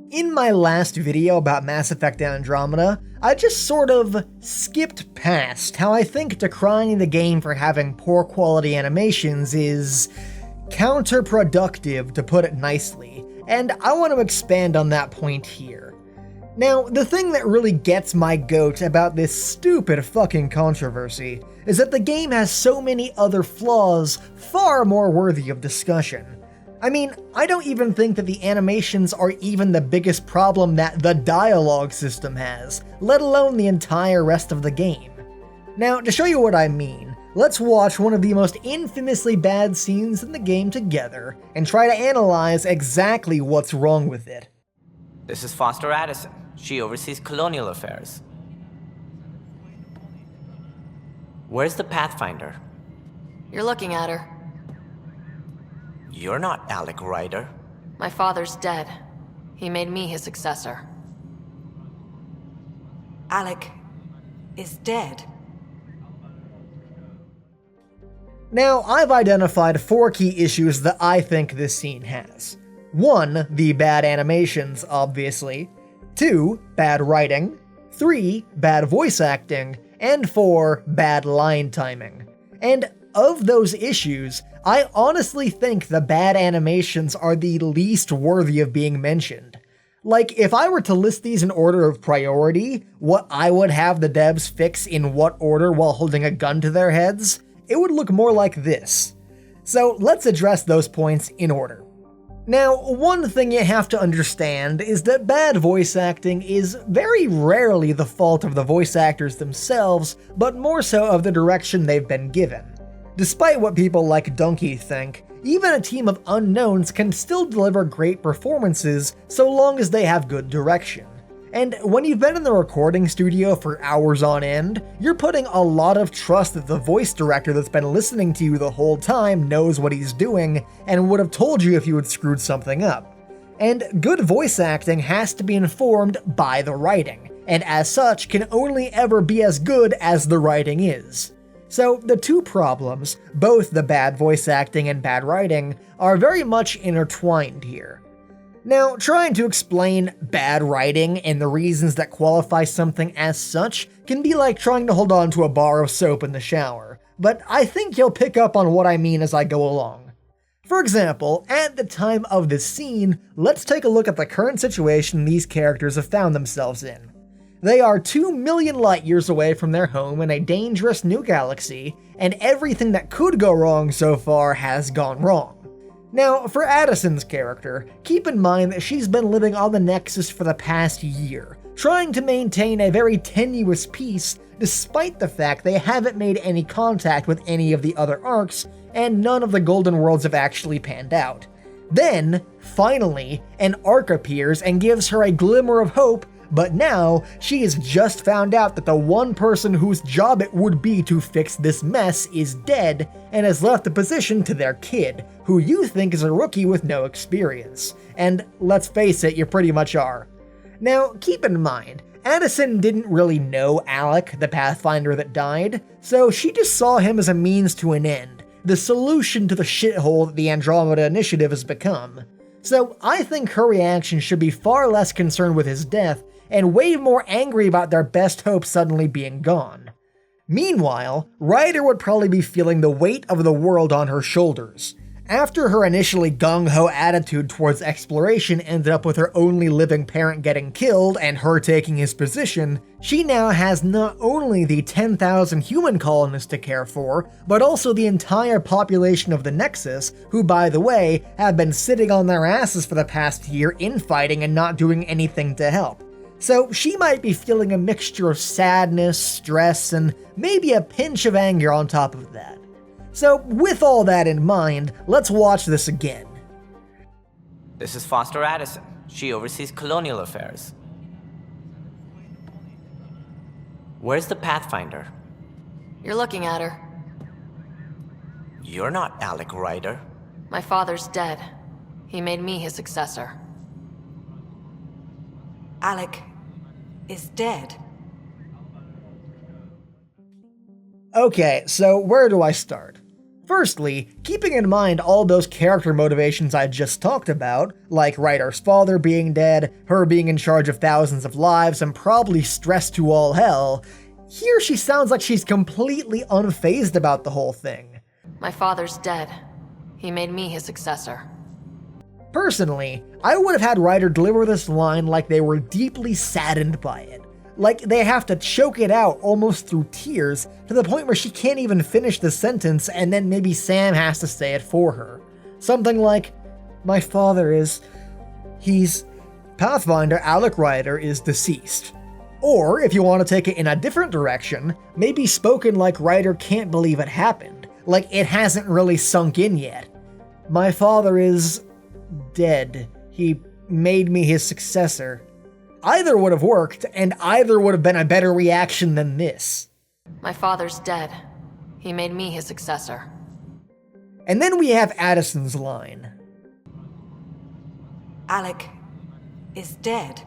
In my last video about Mass Effect Andromeda, I just sort of skipped past how I think decrying the game for having poor quality animations is counterproductive, to put it nicely, and I want to expand on that point here. Now, the thing that really gets my goat about this stupid fucking controversy is that the game has so many other flaws far more worthy of discussion. I mean, I don't even think that the animations are even the biggest problem that the dialogue system has, let alone the entire rest of the game. Now, to show you what I mean, let's watch one of the most infamously bad scenes in the game together and try to analyze exactly what's wrong with it. This is Foster Addison. She oversees colonial affairs. Where's the Pathfinder? You're looking at her. You're not Alec Ryder. My father's dead. He made me his successor. Alec is dead. Now, I've identified 4 key issues that I think this scene has. 1, the bad animations, obviously. 2, bad writing. 3, bad voice acting. And 4, bad line timing. And of those issues, I honestly think the bad animations are the least worthy of being mentioned. Like, if I were to list these in order of priority, what I would have the devs fix in what order while holding a gun to their heads, it would look more like this. So let's address those points in order. Now, one thing you have to understand is that bad voice acting is very rarely the fault of the voice actors themselves, but more so of the direction they've been given. Despite what people like Donkey think, even a team of unknowns can still deliver great performances so long as they have good direction. And when you've been in the recording studio for hours on end, you're putting a lot of trust that the voice director that's been listening to you the whole time knows what he's doing and would have told you if you had screwed something up. And good voice acting has to be informed by the writing, and as such can only ever be as good as the writing is. So the two problems, both the bad voice acting and bad writing, are very much intertwined here. Now, trying to explain bad writing and the reasons that qualify something as such can be like trying to hold on to a bar of soap in the shower, but I think you'll pick up on what I mean as I go along. For example, at the time of this scene, let's take a look at the current situation these characters have found themselves in. They are 2 million light years away from their home in a dangerous new galaxy, and everything that could go wrong so far has gone wrong. Now, for Addison's character, keep in mind that she's been living on the Nexus for the past year, trying to maintain a very tenuous peace despite the fact they haven't made any contact with any of the other arcs, and none of the Golden Worlds have actually panned out. Then, finally, an arc appears and gives her a glimmer of hope, but now she has just found out that the one person whose job it would be to fix this mess is dead and has left the position to their kid, who you think is a rookie with no experience. And let's face it, you pretty much are. Now, keep in mind, Addison didn't really know Alec, the Pathfinder that died, so she just saw him as a means to an end, the solution to the shithole that the Andromeda Initiative has become. So I think her reaction should be far less concerned with his death and way more angry about their best hope suddenly being gone. Meanwhile, Ryder would probably be feeling the weight of the world on her shoulders. After her initially gung-ho attitude towards exploration ended up with her only living parent getting killed and her taking his position, she now has not only the 10,000 human colonists to care for, but also the entire population of the Nexus, who by the way, have been sitting on their asses for the past year infighting and not doing anything to help. So she might be feeling a mixture of sadness, stress, and maybe a pinch of anger on top of that. So with all that in mind, let's watch this again. This is Foster Addison. She oversees colonial affairs. Where's the Pathfinder? You're looking at her. You're not Alec Ryder. My father's dead. He made me his successor. Alec is dead. Okay, so where do I start? Firstly, keeping in mind all those character motivations I just talked about, like Ryder's father being dead, her being in charge of thousands of lives, and probably stressed to all hell, here she sounds like she's completely unfazed about the whole thing. My father's dead. He made me his successor. Personally, I would have had Ryder deliver this line like they were deeply saddened by it. Like they have to choke it out almost through tears to the point where she can't even finish the sentence and then maybe Sam has to say it for her. Something like, my father is... Pathfinder Alec Ryder is deceased. Or, if you want to take it in a different direction, maybe spoken like Ryder can't believe it happened, like it hasn't really sunk in yet. My father is... dead. He made me his successor. Either would have worked, and either would have been a better reaction than this. My father's dead. He made me his successor. And then we have Addison's line. Alec is dead.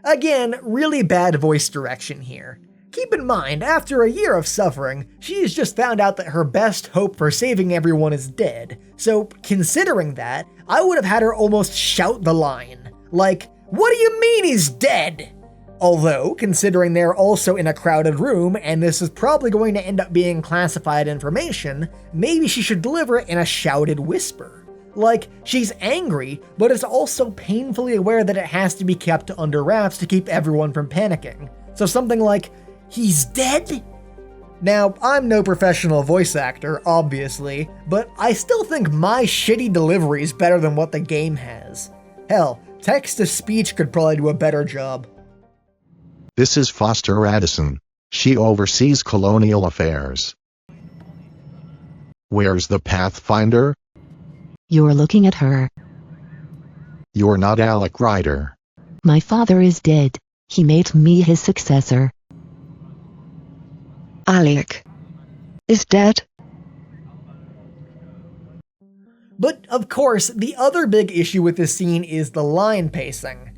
Again, really bad voice direction here. Keep in mind, after a year of suffering, she has just found out that her best hope for saving everyone is dead. So, considering that, I would have had her almost shout the line. Like, what do you mean he's dead? Although, considering they're also in a crowded room, and this is probably going to end up being classified information, maybe she should deliver it in a shouted whisper. Like, she's angry, but is also painfully aware that it has to be kept under wraps to keep everyone from panicking. So something like, he's dead? Now, I'm no professional voice actor, obviously, but I still think my shitty delivery is better than what the game has. Hell, text-to-speech could probably do a better job. This is Foster Addison. She oversees colonial affairs. Where's the Pathfinder? You're looking at her. You're not Alec Ryder. My father is dead. He made me his successor. Alec is dead. But, of course, the other big issue with this scene is the line pacing.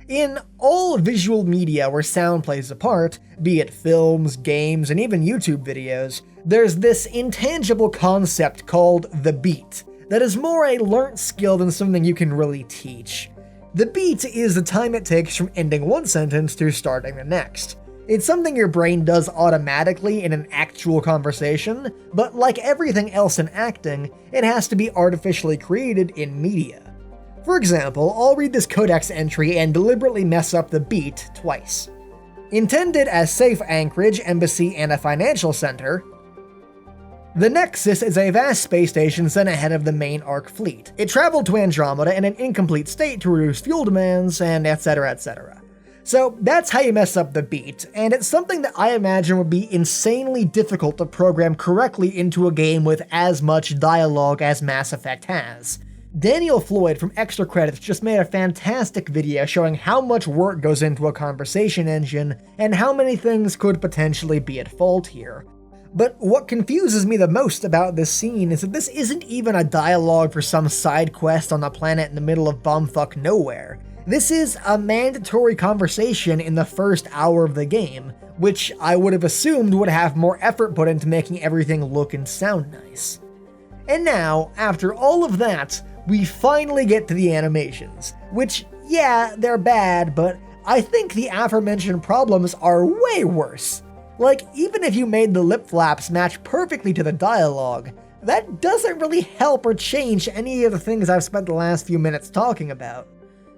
In all visual media where sound plays a part, be it films, games, and even YouTube videos, there's this intangible concept called the beat, that is more a learnt skill than something you can really teach. The beat is the time it takes from ending one sentence to starting the next. It's something your brain does automatically in an actual conversation, but like everything else in acting, it has to be artificially created in media. For example, I'll read this codex entry and deliberately mess up the beat twice. Intended as safe anchorage, embassy, and a financial center, the Nexus is a vast space station sent ahead of the main Ark fleet. It traveled to Andromeda in an incomplete state to reduce fuel demands, and etc, etc. So that's how you mess up the beat, and it's something that I imagine would be insanely difficult to program correctly into a game with as much dialogue as Mass Effect has. Daniel Floyd from Extra Credits just made a fantastic video showing how much work goes into a conversation engine, and how many things could potentially be at fault here. But what confuses me the most about this scene is that this isn't even a dialogue for some side quest on a planet in the middle of bumfuck nowhere. This is a mandatory conversation in the first hour of the game, which I would have assumed would have more effort put into making everything look and sound nice. And now, after all of that, we finally get to the animations, which, yeah, they're bad, but I think the aforementioned problems are way worse. Like, even if you made the lip flaps match perfectly to the dialogue, that doesn't really help or change any of the things I've spent the last few minutes talking about.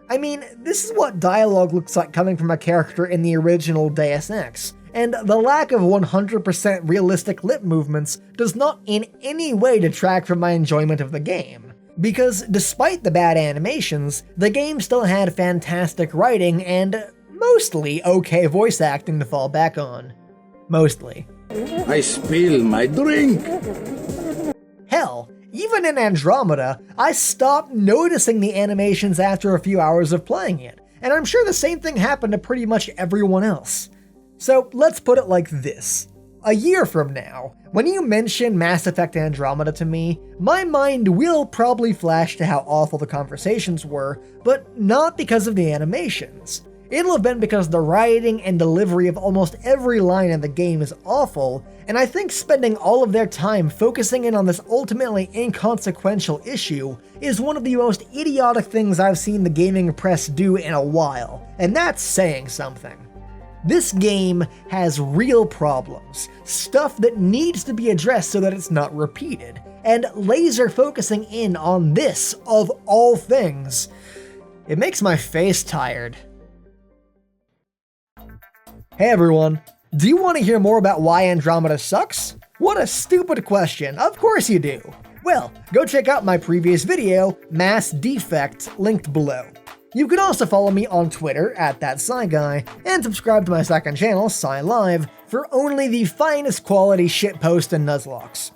I mean, this is what dialogue looks like coming from a character in the original Deus Ex, and the lack of 100% realistic lip movements does not in any way detract from my enjoyment of the game. Because despite the bad animations, the game still had fantastic writing and mostly okay voice acting to fall back on. Mostly. I spill my drink. Hell, even in Andromeda, I stopped noticing the animations after a few hours of playing it, and I'm sure the same thing happened to pretty much everyone else. So let's put it like this. A year from now, when you mention Mass Effect Andromeda to me, my mind will probably flash to how awful the conversations were, but not because of the animations. It'll have been because the writing and delivery of almost every line in the game is awful, and I think spending all of their time focusing in on this ultimately inconsequential issue is one of the most idiotic things I've seen the gaming press do in a while, and that's saying something. This game has real problems, stuff that needs to be addressed so that it's not repeated, and laser focusing in on this, of all things, it makes my face tired. Hey everyone, do you want to hear more about why Andromeda sucks? What a stupid question, of course you do! Well, go check out my previous video, Mass Defect, linked below. You can also follow me on Twitter @ThatSciGuy, and subscribe to my second channel, SciLive, for only the finest quality shitpost and nuzlocks.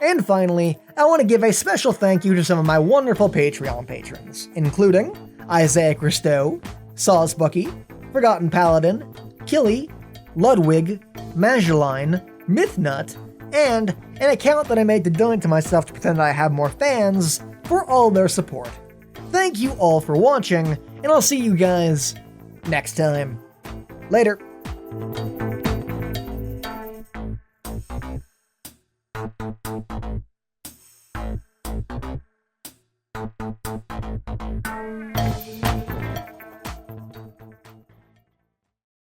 And finally, I want to give a special thank you to some of my wonderful Patreon patrons, including Isaiah Christo, Sawsbucky, Forgotten Paladin, Killy, Ludwig, Mageline, Mythnut, and an account that I made to donate to myself to pretend I have more fans, for all their support. Thank you all for watching, and I'll see you guys next time. Later.